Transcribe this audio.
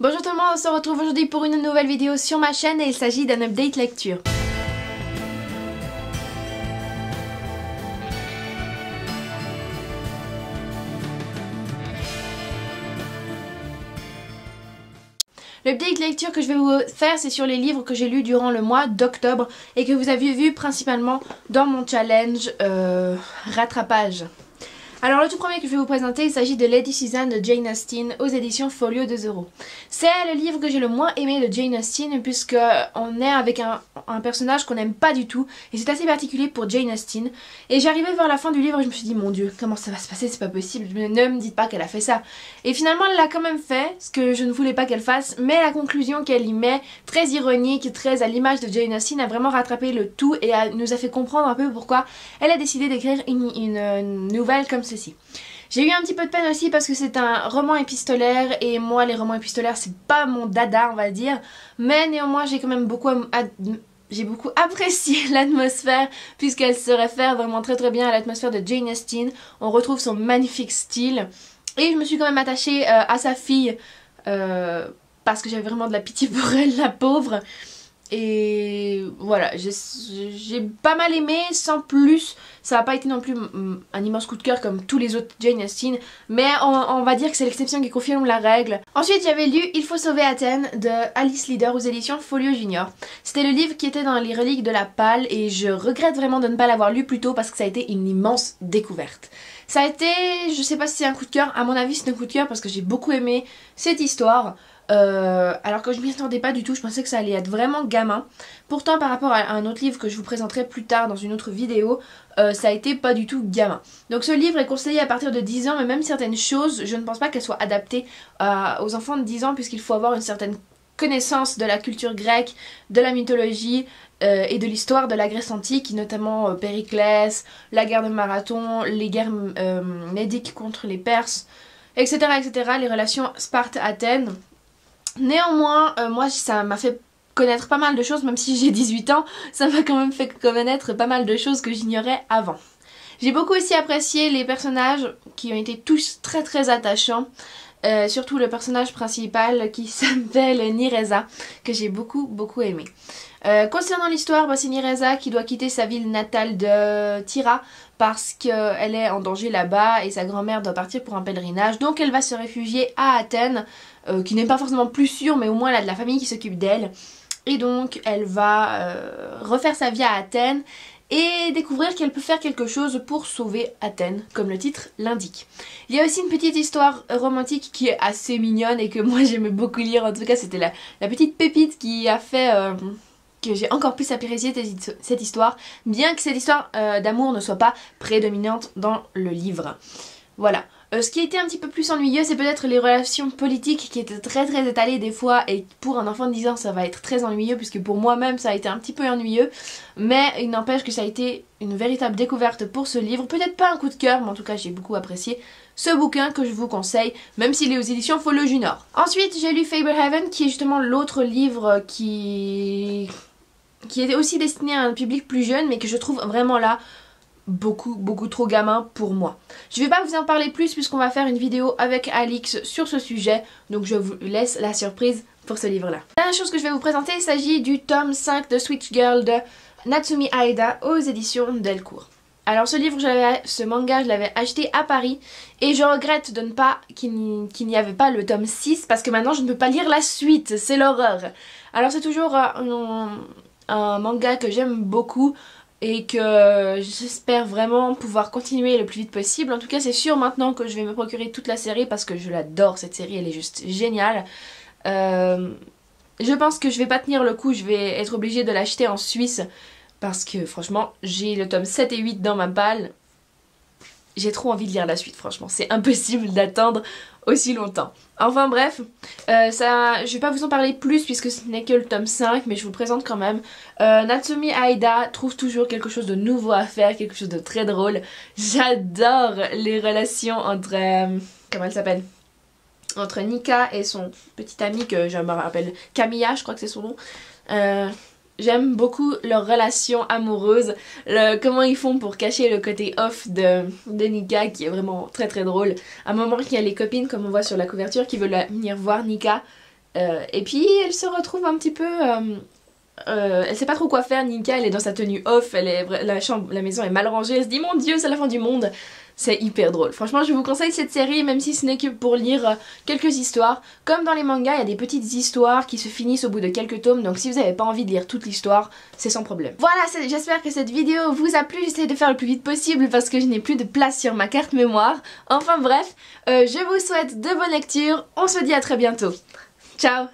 Bonjour tout le monde, on se retrouve aujourd'hui pour une nouvelle vidéo sur ma chaîne et il s'agit d'un update lecture. L'update lecture que je vais vous faire, c'est sur les livres que j'ai lus durant le mois d'octobre et que vous avez vu principalement dans mon challenge rattrapage. Alors le tout premier que je vais vous présenter, il s'agit de Lady Susan de Jane Austen aux éditions Folio 2€. C'est le livre que j'ai le moins aimé de Jane Austen puisque on est avec un personnage qu'on n'aime pas du tout et c'est assez particulier pour Jane Austen. Et j'arrivais vers la fin du livre et je me suis dit mon dieu, comment ça va se passer, c'est pas possible, ne me dites pas qu'elle a fait ça. Et finalement elle l'a quand même fait, ce que je ne voulais pas qu'elle fasse, mais la conclusion qu'elle y met, très ironique, très à l'image de Jane Austen, a vraiment rattrapé le tout et nous a fait comprendre un peu pourquoi elle a décidé d'écrire une nouvelle comme ceci. J'ai eu un petit peu de peine aussi parce que c'est un roman épistolaire et moi les romans épistolaires c'est pas mon dada on va dire, mais néanmoins j'ai quand même beaucoup apprécié l'atmosphère puisqu'elle se réfère vraiment très bien à l'atmosphère de Jane Austen. On retrouve son magnifique style et je me suis quand même attachée à sa fille parce que j'avais vraiment de la pitié pour elle, la pauvre. Et voilà, j'ai pas mal aimé, sans plus. Ça n'a pas été non plus un immense coup de cœur comme tous les autres Jane Austen, mais on va dire que c'est l'exception qui confirme la règle. Ensuite j'avais lu Il faut sauver Athènes de Alice Leader aux éditions Folio Junior. C'était le livre qui était dans les reliques de la Palle et je regrette vraiment de ne pas l'avoir lu plus tôt parce que ça a été une immense découverte. Ça a été, je sais pas si c'est un coup de cœur, à mon avis c'est un coup de cœur parce que j'ai beaucoup aimé cette histoire. Alors que je m'y attendais pas du tout, je pensais que ça allait être vraiment gamin. Pourtant par rapport à un autre livre que je vous présenterai plus tard dans une autre vidéo, ça a été pas du tout gamin. Donc ce livre est conseillé à partir de 10 ans, mais même certaines choses, je ne pense pas qu'elles soient adaptées aux enfants de 10 ans puisqu'il faut avoir une certaine connaissance de la culture grecque, de la mythologie et de l'histoire de la Grèce antique, notamment Périclès, la guerre de Marathon, les guerres médiques contre les Perses, etc., etc., les relations Sparte-Athènes. Néanmoins, moi ça m'a fait connaître pas mal de choses, même si j'ai 18 ans, ça m'a quand même fait connaître pas mal de choses que j'ignorais avant. J'ai beaucoup aussi apprécié les personnages qui ont été tous très attachants, surtout le personnage principal qui s'appelle Nireza, que j'ai beaucoup aimé. Concernant l'histoire, c'est Nireza qui doit quitter sa ville natale de Tyra parce qu'elle est en danger là-bas et sa grand-mère doit partir pour un pèlerinage, donc elle va se réfugier à Athènes, qui n'est pas forcément plus sûre mais au moins elle a de la famille qui s'occupe d'elle, et donc elle va refaire sa vie à Athènes et découvrir qu'elle peut faire quelque chose pour sauver Athènes, comme le titre l'indique. Il y a aussi une petite histoire romantique qui est assez mignonne et que moi j'aimais beaucoup lire, en tout cas c'était la petite pépite qui a fait que j'ai encore plus apprécié cette histoire, bien que cette histoire d'amour ne soit pas prédominante dans le livre. Voilà. Ce qui était un petit peu plus ennuyeux, c'est peut-être les relations politiques qui étaient très étalées des fois, et pour un enfant de 10 ans ça va être très ennuyeux puisque pour moi-même ça a été un petit peu ennuyeux, mais il n'empêche que ça a été une véritable découverte pour ce livre, peut-être pas un coup de cœur mais en tout cas j'ai beaucoup apprécié ce bouquin que je vous conseille, même s'il est aux éditions Folio Junior. Ensuite j'ai lu Fablehaven qui est justement l'autre livre qui était aussi destiné à un public plus jeune mais que je trouve vraiment là beaucoup trop gamin pour moi. Je vais pas vous en parler plus puisqu'on va faire une vidéo avec Alix sur ce sujet, donc je vous laisse la surprise pour ce livre là. La dernière chose que je vais vous présenter, il s'agit du tome 5 de Switch Girl de Natsumi Aida aux éditions Delcourt. Alors ce manga je l'avais acheté à Paris et je regrette de ne pas qu'il n'y avait pas le tome 6 parce que maintenant je ne peux pas lire la suite, c'est l'horreur. Alors c'est toujours un manga que j'aime beaucoup et que j'espère vraiment pouvoir continuer le plus vite possible. En tout cas c'est sûr maintenant que je vais me procurer toute la série parce que je l'adore cette série, elle est juste géniale. Je pense que je vais pas tenir le coup, je vais être obligée de l'acheter en Suisse parce que franchement j'ai le tome 7 et 8 dans ma palle. J'ai trop envie de lire la suite, franchement c'est impossible d'attendre aussi longtemps. Enfin bref, je vais pas vous en parler plus puisque ce n'est que le tome 5, mais je vous le présente quand même. Natsumi Aida trouve toujours quelque chose de nouveau à faire, quelque chose de très drôle. J'adore les relations entre... comment elle s'appelle ? Entre Nika et son petit ami que je me rappelle, Camilla je crois que c'est son nom. J'aime beaucoup leur relation amoureuse, comment ils font pour cacher le côté off de Nika qui est vraiment très drôle. À un moment il y a les copines comme on voit sur la couverture qui veulent venir voir Nika Et puis elle se retrouve un petit peu... elle sait pas trop quoi faire. Nika, elle est dans sa tenue off, la maison est mal rangée, elle se dit mon dieu c'est la fin du monde. C'est hyper drôle. Franchement je vous conseille cette série même si ce n'est que pour lire quelques histoires. Comme dans les mangas il y a des petites histoires qui se finissent au bout de quelques tomes, donc si vous n'avez pas envie de lire toute l'histoire c'est sans problème. Voilà, j'espère que cette vidéo vous a plu. J'essaie de faire le plus vite possible parce que je n'ai plus de place sur ma carte mémoire. Enfin bref, je vous souhaite de bonnes lectures, on se dit à très bientôt. Ciao.